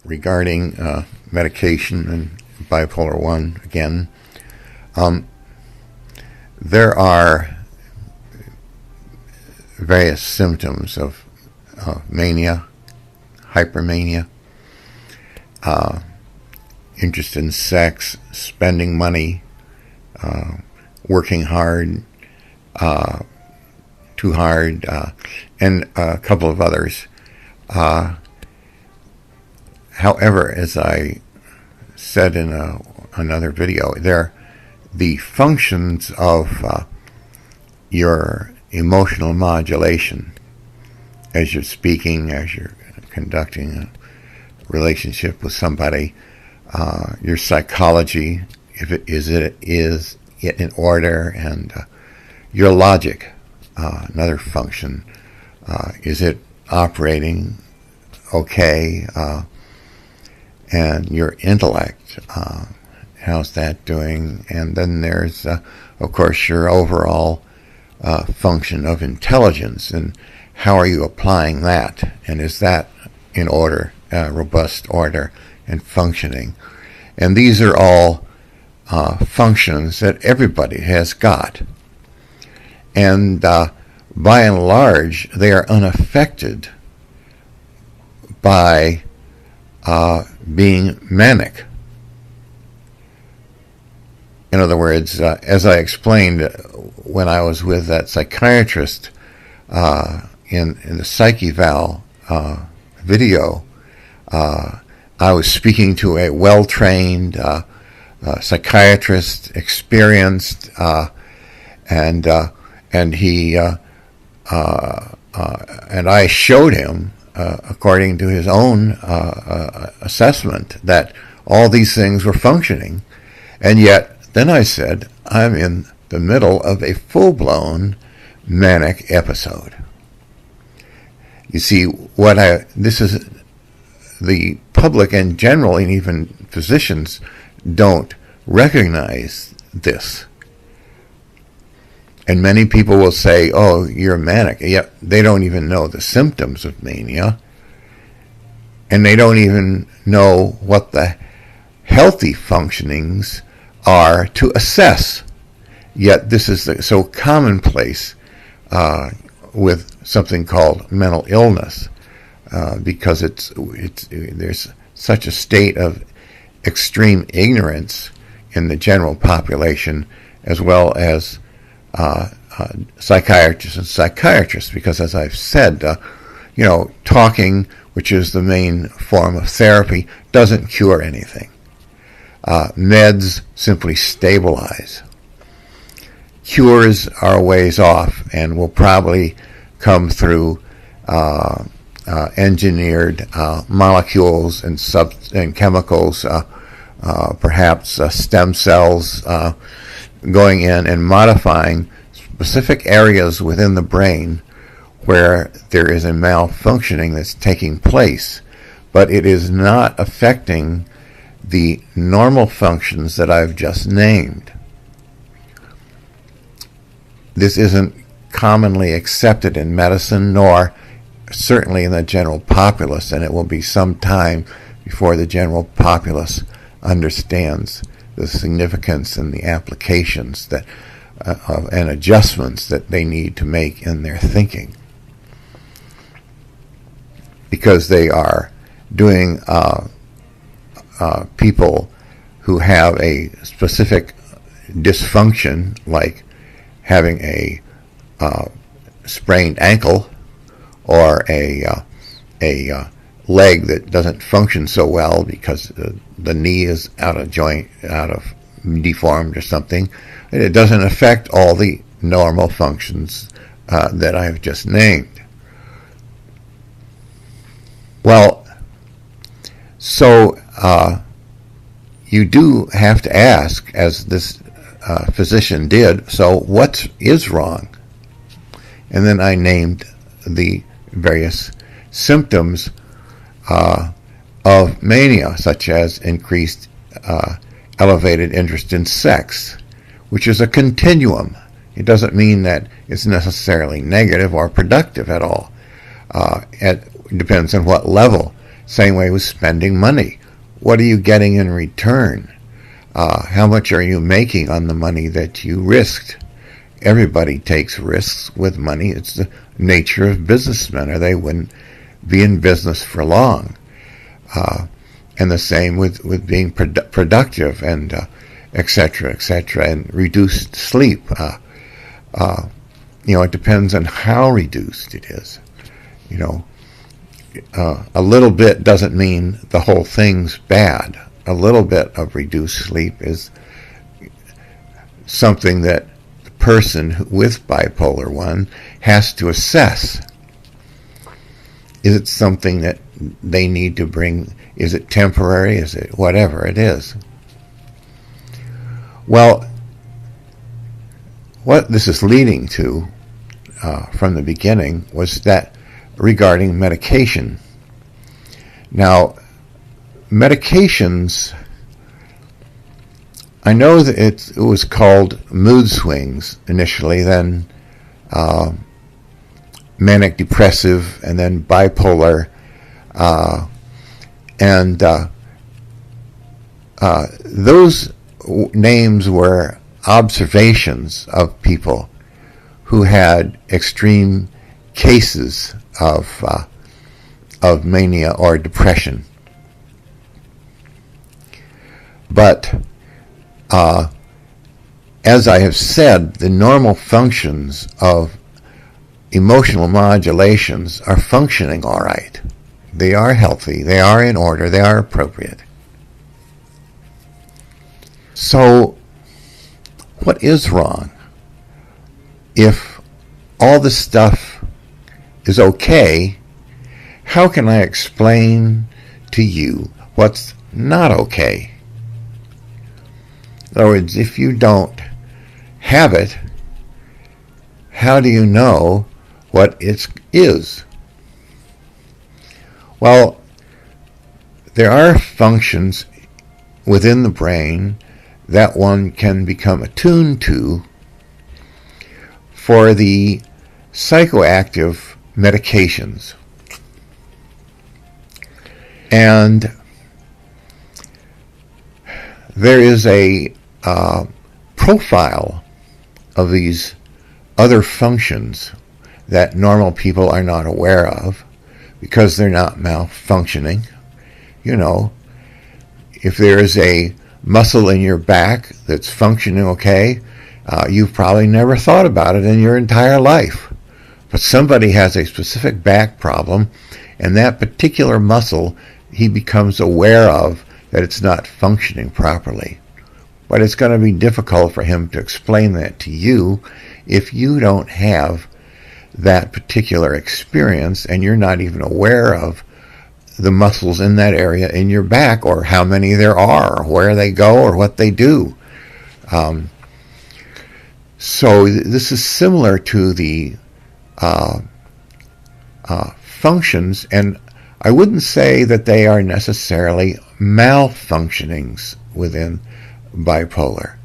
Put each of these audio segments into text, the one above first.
regarding medication and bipolar 1 again. There are various symptoms of mania, hypermania, interest in sex, spending money, working hard, too hard, and a couple of others. However, as I said in another video, the functions of your emotional modulation as you're speaking, as you're conducting a relationship with somebody, your psychology, if it is in order, and your logic, another function, is it operating okay, and your intellect, how's that doing? And then there's of course your overall function of intelligence, and how are you applying that, and is that in order, robust order and functioning? And these are all functions that everybody has got, and by and large they are unaffected by being manic. In other words, as I explained when I was with that psychiatrist in the Psyche Val video, I was speaking to a well-trained psychiatrist, experienced, and he and I showed him, according to his own assessment, that all these things were functioning, and yet then I said, I'm in the middle of a full-blown manic episode. You see, this is the public in general, and even physicians don't recognize this. And many people will say, oh, you're manic. Yet they don't even know the symptoms of mania. And they don't even know what the healthy functionings are to assess. Yet this is so commonplace with something called mental illness, because there's such a state of extreme ignorance in the general population, as well as psychiatrists, because as I've said, talking, which is the main form of therapy, doesn't cure anything. Meds simply stabilize. Cures are a ways off and will probably come through engineered molecules and chemicals, perhaps stem cells going in and modifying specific areas within the brain where there is a malfunctioning that's taking place, but it is not affecting the normal functions that I've just named. This isn't commonly accepted in medicine, nor certainly in the general populace, and it will be some time before the general populace understands the significance and the applications that and adjustments that they need to make in their thinking, because they are doing people who have a specific dysfunction, like having a sprained ankle or a leg that doesn't function so well because the knee is out of joint, deformed or something. It doesn't affect all the normal functions that I've just named. Well, so you do have to ask, as this physician did, so what is wrong? And then I named the various symptoms of mania, such as increased elevated interest in sex, which is a continuum. It doesn't mean that it's necessarily negative or productive at all. It depends on what level Same way with spending money. What are you getting in return? How much are you making on the money that you risked? Everybody takes risks with money. It's the nature of businessmen, or they wouldn't be in business for long. And the same with being productive and et cetera, and reduced sleep. It depends on how reduced it is. A little bit doesn't mean the whole thing's bad. A little bit of reduced sleep is something that the person with bipolar 1 has to assess. Is it something that they need to bring? Is it temporary? Is it whatever it is? Well, what this is leading to from the beginning was that regarding medication. Now, medications, I know that it was called mood swings initially, then manic depressive, and then bipolar, and those names were observations of people who had extreme cases of mania or depression. But as I have said, the normal functions of emotional modulations are functioning all right. They are healthy, they are in order, they are appropriate. So, what is wrong? If all this stuff is okay, how can I explain to you what's not okay? In other words, if you don't have it, how do you know what it is? Well, there are functions within the brain that one can become attuned to for the psychoactive medications. And there is a profile of these other functions that normal people are not aware of because they're not malfunctioning. If there is a muscle in your back that's functioning okay, you've probably never thought about it in your entire life. But somebody has a specific back problem, and that particular muscle, he becomes aware of that it's not functioning properly. But it's going to be difficult for him to explain that to you if you don't have that particular experience and you're not even aware of the muscles in that area in your back, or how many there are, or where they go, or what they do. So this is similar to the functions, and I wouldn't say that they are necessarily malfunctionings within bipolar.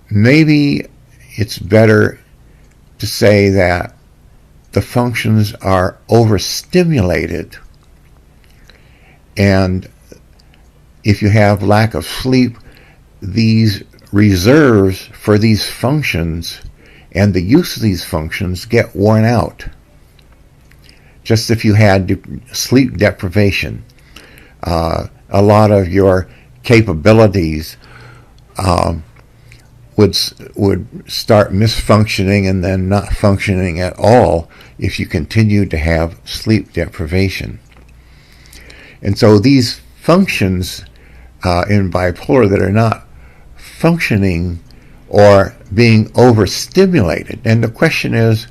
Maybe it's better to say that the functions are overstimulated, and if you have lack of sleep, these reserves for these functions and the use of these functions get worn out. Just if you had sleep deprivation, a lot of your capabilities would start misfunctioning and then not functioning at all if you continued to have sleep deprivation. And so these functions in bipolar that are not functioning or being overstimulated, and the question is,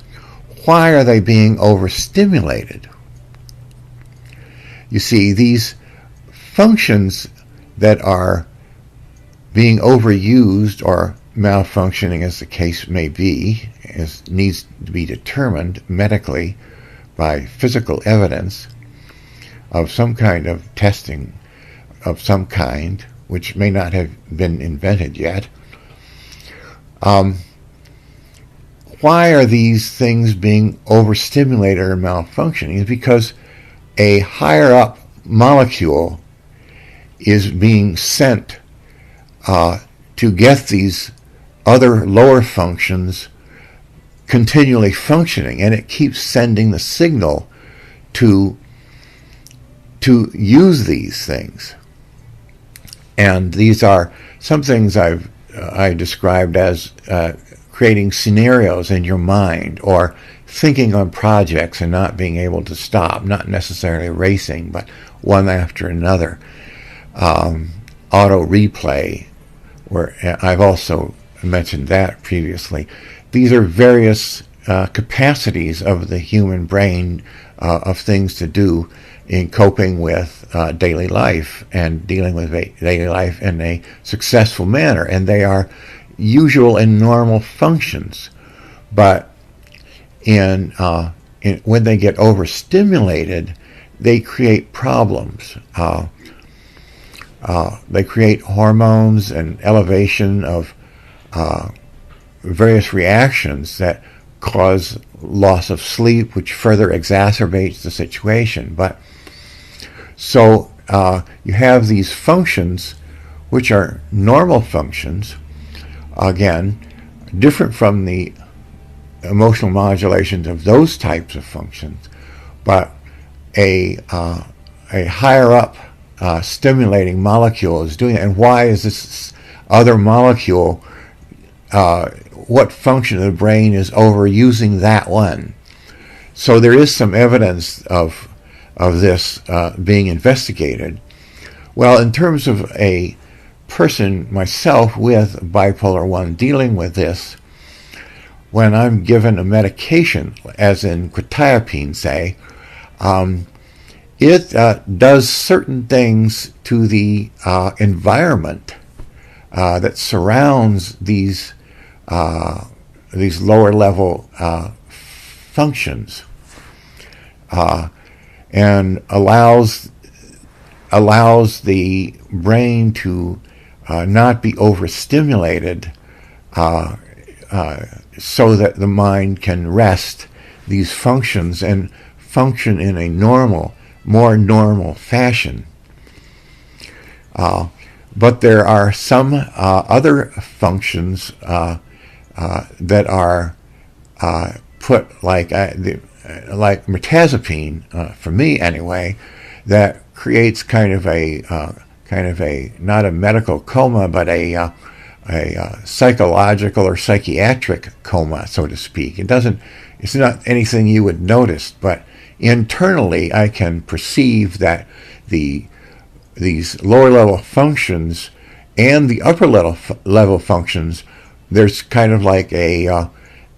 why are they being overstimulated? You see, these functions that are being overused or malfunctioning, as the case may be, needs to be determined medically by physical evidence of some kind of testing of some kind, which may not have been invented yet. Why are these things being overstimulated or malfunctioning? It's because a higher up molecule is being sent to get these other lower functions continually functioning, and it keeps sending the signal to use these things. And these are some things I described as creating scenarios in your mind, or thinking on projects and not being able to stop, not necessarily racing, but one after another. Auto replay, where I've also mentioned that previously. These are various capacities of the human brain of things to do in coping with daily life and dealing with daily life in a successful manner. And they are usual and normal functions. But when they get overstimulated, they create problems. They create hormones and elevation of various reactions that cause loss of sleep, which further exacerbates the situation. But so you have these functions, which are normal functions, again, different from the emotional modulations of those types of functions, but a higher up stimulating molecule is doing it. And why is this other molecule, what function of the brain is overusing that one? So there is some evidence of this being investigated. Well, in terms of a person, myself, with bipolar 1 dealing with this, when I'm given a medication, as in quetiapine, say, it does certain things to the environment that surrounds these lower level functions, and allows the brain to not be overstimulated, so that the mind can rest these functions and function in a more normal fashion. But there are some other functions that are put, like mirtazapine, for me anyway, that creates kind of a not a medical coma, but a psychological or psychiatric coma, so to speak. It's not anything you would notice, but internally I can perceive that these lower level functions and the upper level functions, there's kind of like a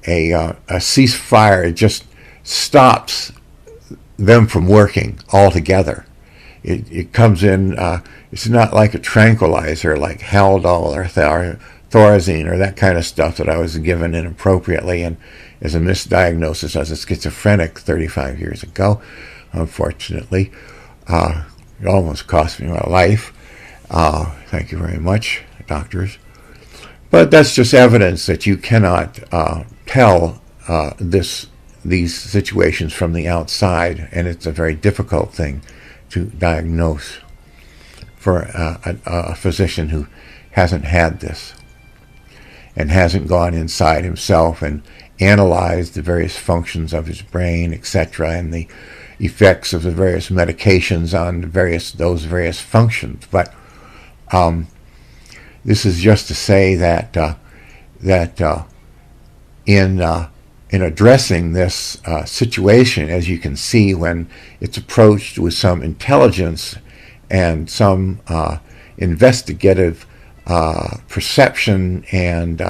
ceasefire. It just stops them from working altogether. It comes in, it's not like a tranquilizer like Haldol or Thorazine or that kind of stuff that I was given inappropriately and as a misdiagnosis as a schizophrenic 35 years ago, unfortunately. It almost cost me my life. Thank you very much, doctors. But that's just evidence that you cannot tell these situations from the outside, and it's a very difficult thing to diagnose for a physician who hasn't had this and hasn't gone inside himself and analyzed the various functions of his brain, etc., and the effects of the various medications on those various functions. But this is just to say that in addressing this situation, as you can see, when it's approached with some intelligence and some investigative perception and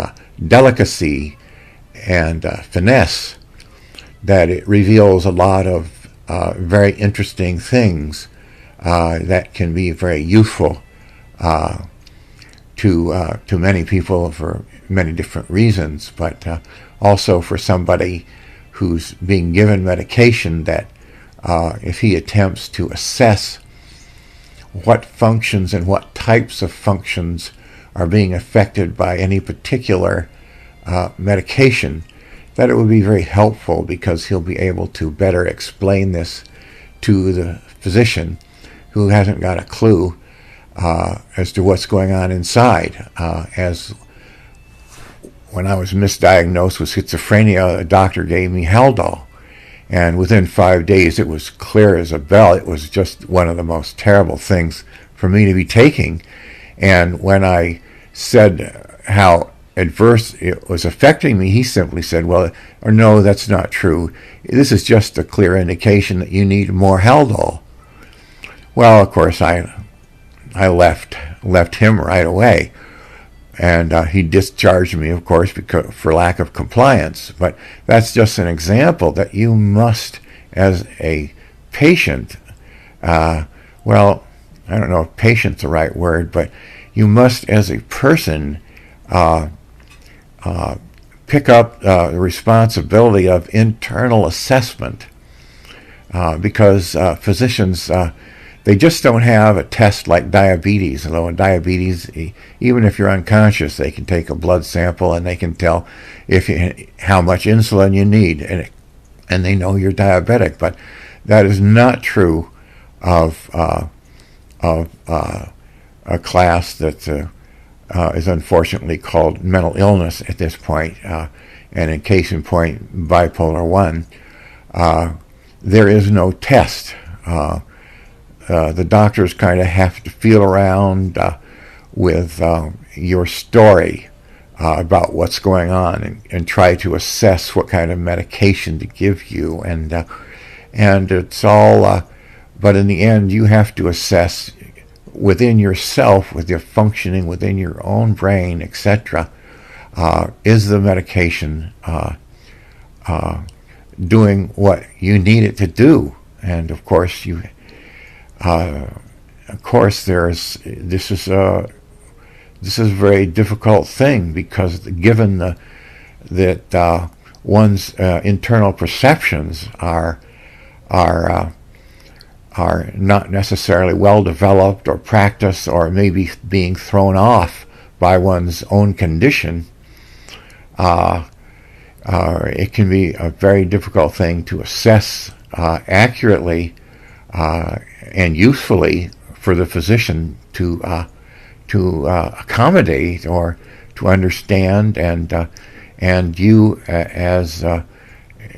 delicacy and finesse, that it reveals a lot of very interesting things that can be very useful to many people for many different reasons, but also for somebody who's being given medication that if he attempts to assess what functions and what types of functions are being affected by any particular medication, that it would be very helpful, because he'll be able to better explain this to the physician who hasn't got a clue as to what's going on inside. As when I was misdiagnosed with schizophrenia, a doctor gave me Haldol. And within 5 days, it was clear as a bell. It was just one of the most terrible things for me to be taking. And when I said how adverse it was affecting me, he simply said, well, or no, that's not true. This is just a clear indication that you need more Haldol. Well, of course, I left him right away. And he discharged me, of course, for lack of compliance. But that's just an example that you must, as a patient, well, I don't know if patient's the right word, but you must, as a person, pick up the responsibility of internal assessment, because physicians, they just don't have a test like diabetes. Although in diabetes, even if you're unconscious, they can take a blood sample and they can tell how much insulin you need, and they know you're diabetic. But that is not true of a class that is unfortunately called mental illness at this point. And in case in point, bipolar 1, there is no test. The doctors kind of have to feel around with your story about what's going on and try to assess what kind of medication to give you. And it's all, but in the end, you have to assess within yourself, with your functioning within your own brain, etc. Is the medication doing what you need it to do? And of course, this is a very difficult thing, because given that one's internal perceptions are not necessarily well developed or practiced, or maybe being thrown off by one's own condition, it can be a very difficult thing to assess accurately and usefully for the physician to accommodate or to understand, and you as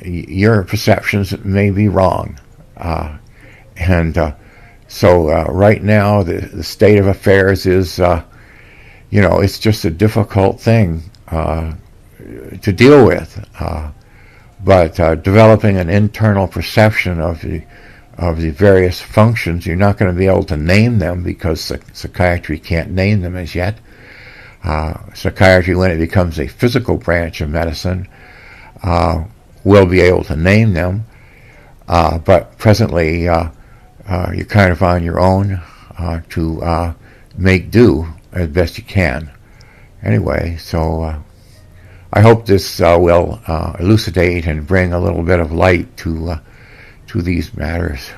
your perceptions may be wrong, so right now the state of affairs is it's just a difficult thing to deal with, but developing an internal perception of the various functions. You're not going to be able to name them, because psychiatry can't name them as yet. Psychiatry, when it becomes a physical branch of medicine, will be able to name them, but presently you're kind of on your own to make do as best you can. Anyway, so I hope this will elucidate and bring a little bit of light to these matters.